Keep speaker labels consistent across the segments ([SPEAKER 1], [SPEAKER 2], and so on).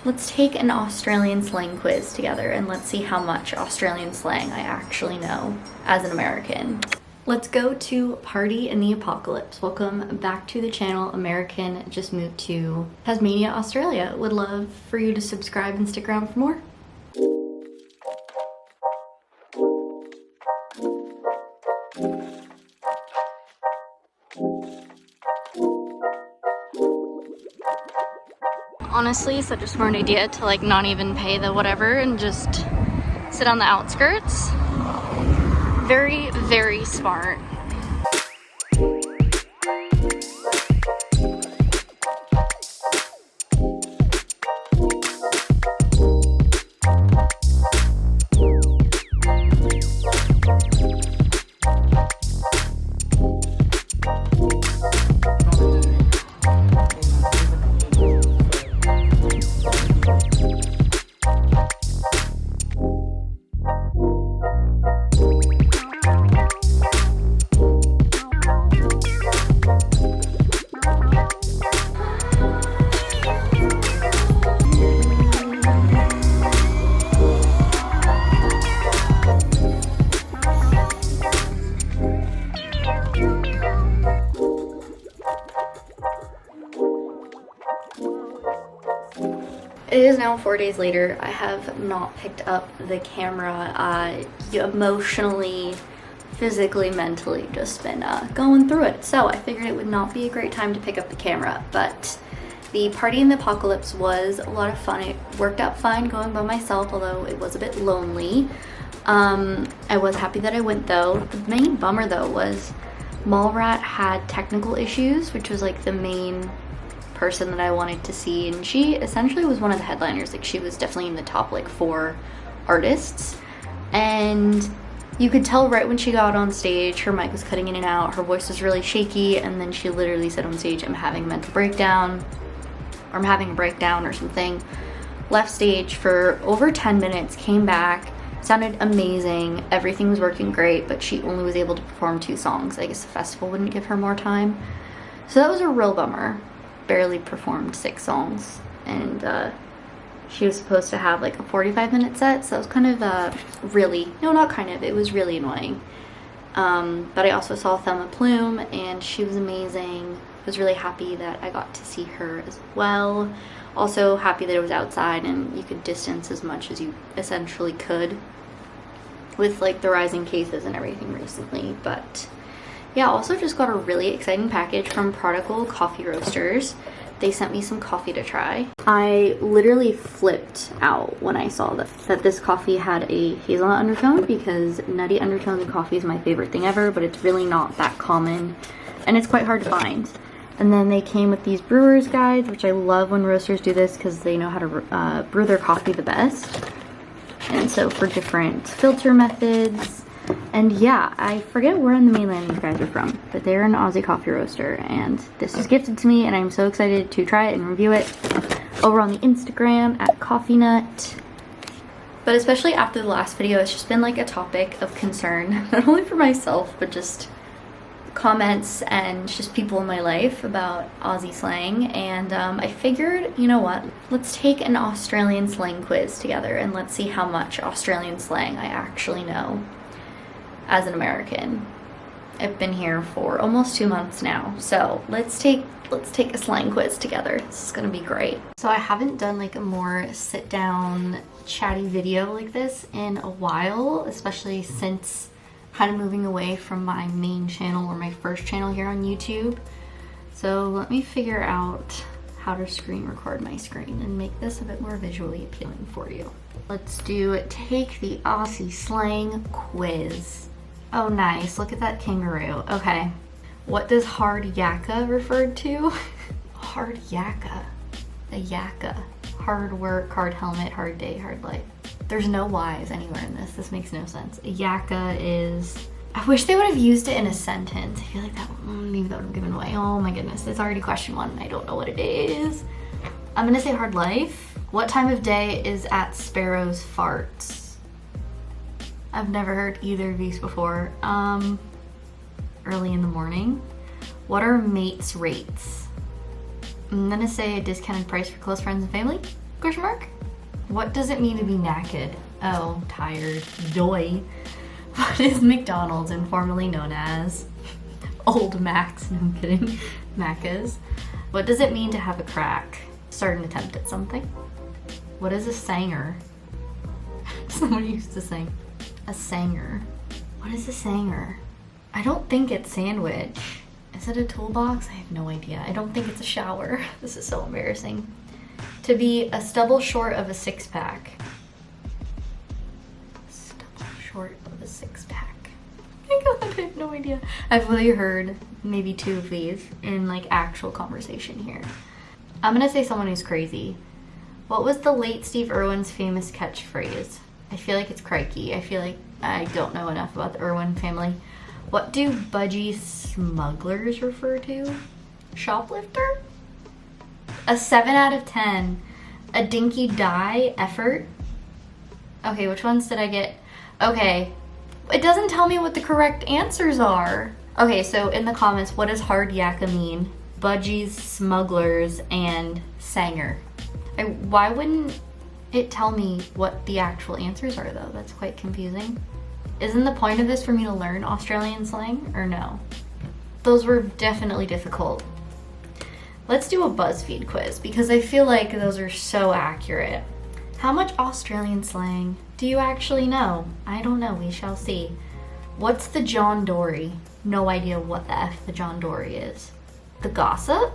[SPEAKER 1] Let's take an Australian slang quiz together and let's see how much Australian slang I actually know as an American. Let's go to Party in the Apocalypse. Welcome back to the channel. American just moved to Tasmania, Australia. Would love for you to subscribe and stick around for more. Honestly, such a smart idea to like not even pay the whatever and just sit on the outskirts. Very, very smart. It is now 4 days later. I have not picked up the camera. Emotionally, physically, mentally just been going through it. So I figured it would not be a great time to pick up the camera, but the Party in the Apocalypse was a lot of fun. It worked out fine going by myself, although it was a bit lonely. I was happy that I went though. The main bummer though was Mallrat had technical issues, which was like the main person that I wanted to see, and she essentially was one of the headliners. Like, she was definitely in the top like 4 artists, and you could tell right when she got on stage her mic was cutting in and out, her voice was really shaky, and then she literally said on stage, I'm having a mental breakdown, or I'm having a breakdown or something. Left stage for over 10 minutes, came back, sounded amazing, everything was working great, but she only was able to perform 2 songs. I guess the festival wouldn't give her more time, so that was a real bummer. Barely performed 6 songs, and she was supposed to have like a 45-minute set, so it was kind of it was really annoying. But I also saw Thelma Plume, and she was amazing. I was really happy that I got to see her as well. Also happy that it was outside and you could distance as much as you essentially could with like the rising cases and everything recently. But yeah, also just got a really exciting package from Prodigal Coffee Roasters. They sent me some coffee to try. I literally flipped out when I saw that this coffee had a hazelnut undertone, because nutty undertones in coffee is my favorite thing ever, but it's really not that common and it's quite hard to find. And then they came with these brewer's guides, which I love when roasters do this because they know how to brew their coffee the best. And so for different filter methods. And yeah, I forget where on the mainland these guys are from, but they're an Aussie coffee roaster, and this was gifted to me, and I'm so excited to try it and review it over on the Instagram at Coffee Nut. But especially after the last video, it's just been like a topic of concern, not only for myself, but just comments and just people in my life about Aussie slang. And I figured, you know what, let's take an Australian slang quiz together and let's see how much Australian slang I actually know as an American. I've been here for almost 2 months now, so let's take a slang quiz together. This is gonna be great. So I haven't done like a more sit down chatty video like this in a while, especially since kind of moving away from my main channel, or my first channel here on YouTube. So let me figure out how to screen record my screen and make this a bit more visually appealing for you. Let's do take the Aussie Slang Quiz. Oh nice, look at that kangaroo. Okay, what does hard yakka refer to? Hard yakka, a yakka. Hard work, hard helmet, hard day, hard life. There's no Y's anywhere in this. This makes no sense. A yakka is, I wish they would have used it in a sentence. I feel like that maybe that would have given away. Oh my goodness, it's already question 1 and I don't know what it is. I'm gonna say hard life. What time of day is at Sparrow's Farts? I've never heard either of these before. Early in the morning. What are mates rates? I'm gonna say a discounted price for close friends and family. Question mark? What does it mean to be knackered? Oh, tired. Doy. What is McDonald's informally known as? Old Macs. No, I'm kidding. Macca's. What does it mean to have a crack? Start an attempt at something. What is a sanger? Someone used to sing. A sanger. What is a sanger? I don't think it's sandwich. Is it a toolbox? I have no idea. I don't think it's a shower. This is so embarrassing. To be a stubble short of a six-pack. Stubble short of a six-pack. Oh my god, I have no idea. I've really heard maybe 2 of these in like actual conversation here. I'm gonna say someone who's crazy. What was the late Steve Irwin's famous catchphrase? I feel like it's crikey. I feel like I don't know enough about the Irwin family. What do budgie smugglers refer to? Shoplifter? A 7 out of 10. A dinky die effort. Okay, which ones did I get? Okay, it doesn't tell me what the correct answers are. Okay, so in the comments, what does hard yakka mean? Budgies, smugglers, and sanger. Why wouldn't it tell me what the actual answers are though? That's quite confusing. Isn't the point of this for me to learn Australian slang or no? Those were definitely difficult. Let's do a BuzzFeed quiz because I feel like those are so accurate. How much Australian slang do you actually know? I don't know, we shall see. What's the John Dory? No idea what the F the John Dory is. The gossip?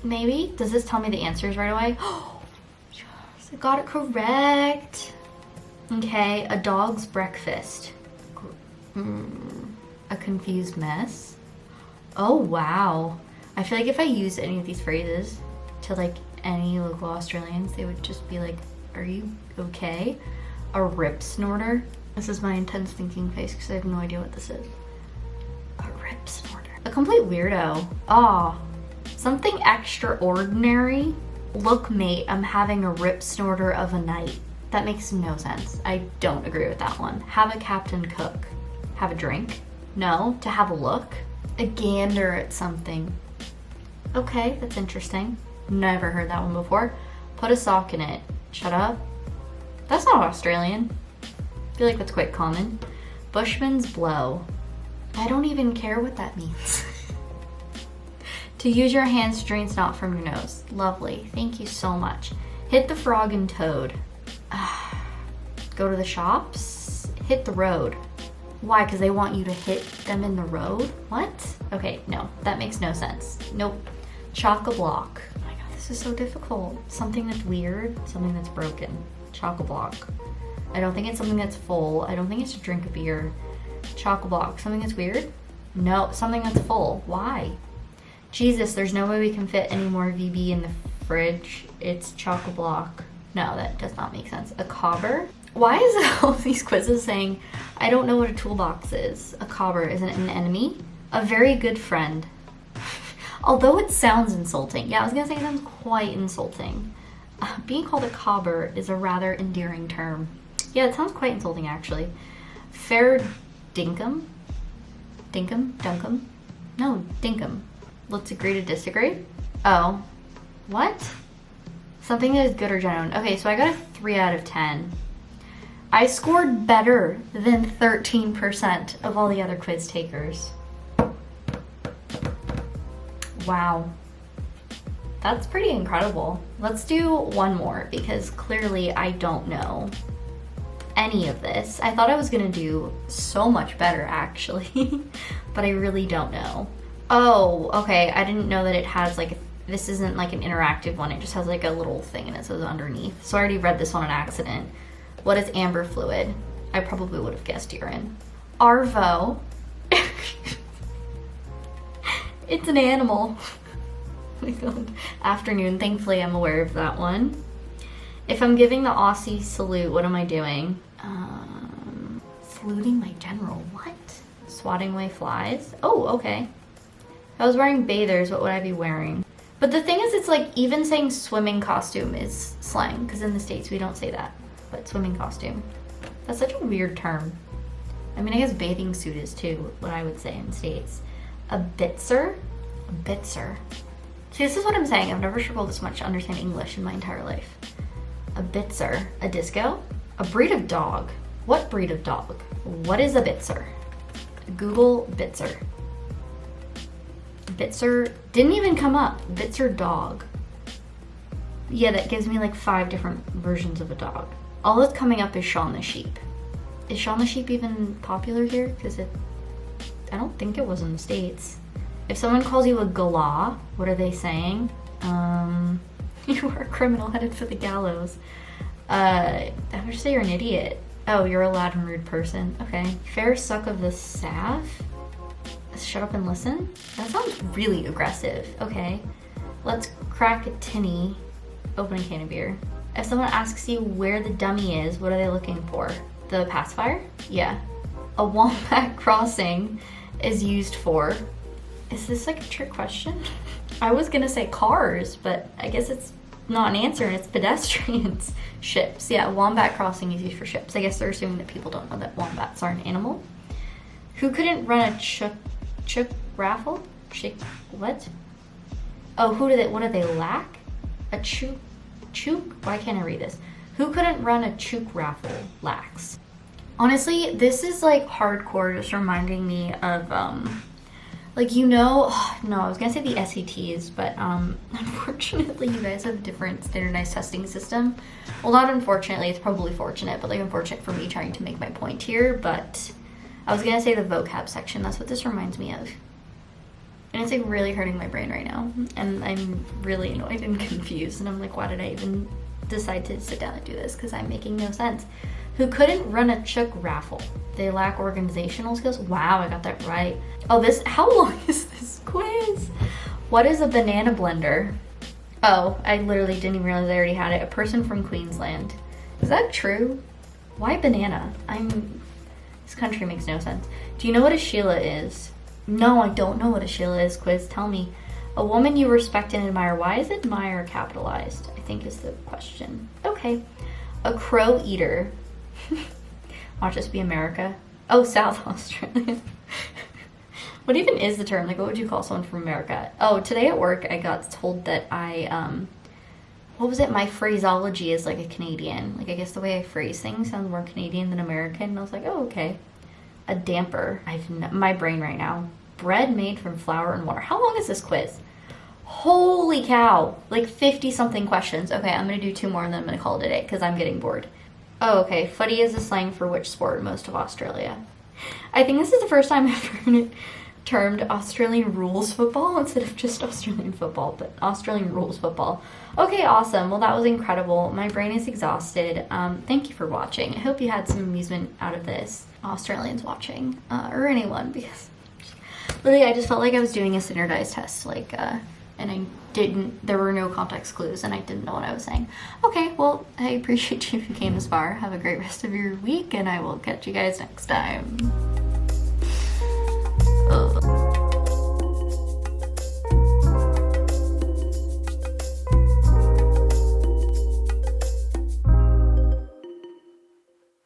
[SPEAKER 1] Maybe? Does this tell me the answers right away? Oh, yes, I got it correct. Okay, a dog's breakfast. A confused mess. Oh, wow. I feel like if I used any of these phrases to like any local Australians, they would just be like, are you okay? A rip snorter. This is my intense thinking face because I have no idea what this is. A rip snorter. A complete weirdo. Ah, something extraordinary. Look, mate, I'm having a rip snorter of a night. That makes no sense. I don't agree with that one. Have a captain cook. Have a drink? No. To have a look? A gander at something. Okay, that's interesting. Never heard that one before. Put a sock in it. Shut up. That's not Australian. I feel like that's quite common. Bushman's blow. I don't even care what that means. To use your hands to drain snot from your nose. Lovely. Thank you so much. Hit the frog and toad. Go to the shops. Hit the road. Why? Because they want you to hit them in the road? What? Okay, no, that makes no sense. Nope. Chock-a-block. Oh my god, this is so difficult. Something that's weird, something that's broken. Chock-a-block. I don't think it's something that's full. I don't think it's to drink a beer. Chock-a-block. Something that's weird? No, something that's full. Why? Jesus, there's no way we can fit any more VB in the fridge. It's chock-a-block. No, that does not make sense. A cobber? Why is it all these quizzes saying, I don't know what a toolbox is? A cobber, isn't it an enemy? A very good friend. Although it sounds insulting. Yeah, I was gonna say it sounds quite insulting. Being called a cobber is a rather endearing term. Yeah, it sounds quite insulting actually. Fair dinkum? Dinkum? Dunkum? No, dinkum. Let's agree to disagree? Oh. What? Something that is good or genuine. Okay, so I got a 3 out of 10. I scored better than 13% of all the other quiz takers. Wow. That's pretty incredible. Let's do one more because clearly I don't know any of this. I thought I was gonna do so much better actually, but I really don't know. Oh, okay, I didn't know that it has like, this isn't like an interactive one, it just has like a little thing and it says underneath. So I already read this one on accident. What is amber fluid? I probably would have guessed urine. Arvo. It's an animal. Oh my god. Afternoon, thankfully I'm aware of that one. If I'm giving the Aussie salute, what am I doing? Saluting my general, what? Swatting away flies? Oh, okay. If I was wearing bathers, what would I be wearing? But the thing is, it's like even saying swimming costume is slang, because in the States we don't say that, but swimming costume. That's such a weird term. I mean, I guess bathing suit is too, what I would say in the States. A bitzer? A bitzer. See, this is what I'm saying. I've never struggled this much to understand English in my entire life. A bitzer. A disco? A breed of dog. What breed of dog? What is a bitzer? Google bitzer. Bitzer didn't even come up. Bitzer dog. Yeah, that gives me like 5 different versions of a dog. All that's coming up is Shaun the Sheep. Is Shaun the Sheep even popular here? Because I don't think it was in the States. If someone calls you a galah, what are they saying? You are a criminal headed for the gallows. I would just say you're an idiot. Oh, you're a loud and rude person. Okay. Fair suck of the sav? Shut up and listen? That sounds really aggressive. Okay. Let's crack a tinny. Open a can of beer. If someone asks you where the dummy is, what are they looking for? The pacifier? Yeah. A wombat crossing is used for... Is this like a trick question? I was gonna say cars, but I guess it's not an answer and it's pedestrians. Ships. Yeah, a wombat crossing is used for ships. I guess they're assuming that people don't know that wombats are an animal. Who couldn't run a chook raffle? What? Oh, what do they lack? A chook? Why can't I read this? Who couldn't run a chook raffle lacks? Honestly, this is like hardcore, just reminding me of like, you know, no, I was gonna say the SATs, but unfortunately you guys have a different standardized testing system. Well, not unfortunately, it's probably fortunate, but like unfortunate for me trying to make my point here. But I was gonna say the vocab section. That's what this reminds me of. And it's like really hurting my brain right now. And I'm really annoyed and confused. And I'm like, why did I even decide to sit down and do this? Because I'm making no sense. Who couldn't run a chook raffle? They lack organizational skills. Wow, I got that right. Oh, how long is this quiz? What is a banana blender? Oh, I literally didn't even realize I already had it. A person from Queensland. Is that true? Why banana? This country makes no sense. Do you know what a Sheila is? No, I don't know what a Sheila is. Quiz, tell me. A woman you respect and admire. Why is admire capitalized? I think is the question. Okay. A crow eater. Watch this be America. Oh, South Australia. What even is the term? Like, what would you call someone from America? Oh, today at work, I got told that what was it? My phraseology is like a Canadian. Like, I guess the way I phrase things sounds more Canadian than American. And I was like, oh, okay. A damper. My brain right now. Bread made from flour and water. How long is this quiz? Holy cow. Like 50 something questions. Okay, I'm going to do 2 more and then I'm going to call it a day because I'm getting bored. Oh, okay. Footy is a slang for which sport in most of Australia? I think this is the first time I've heard it termed Australian rules football instead of just Australian football, but Australian rules football. Okay, awesome. Well, that was incredible. My brain is exhausted. Thank you for watching. I hope you had some amusement out of this. Australians watching, or anyone, because literally I just felt like I was doing a standardized test, like, and there were no context clues and I didn't know what I was saying. Okay, well, I appreciate you if you came this far. Have a great rest of your week and I will catch you guys next time.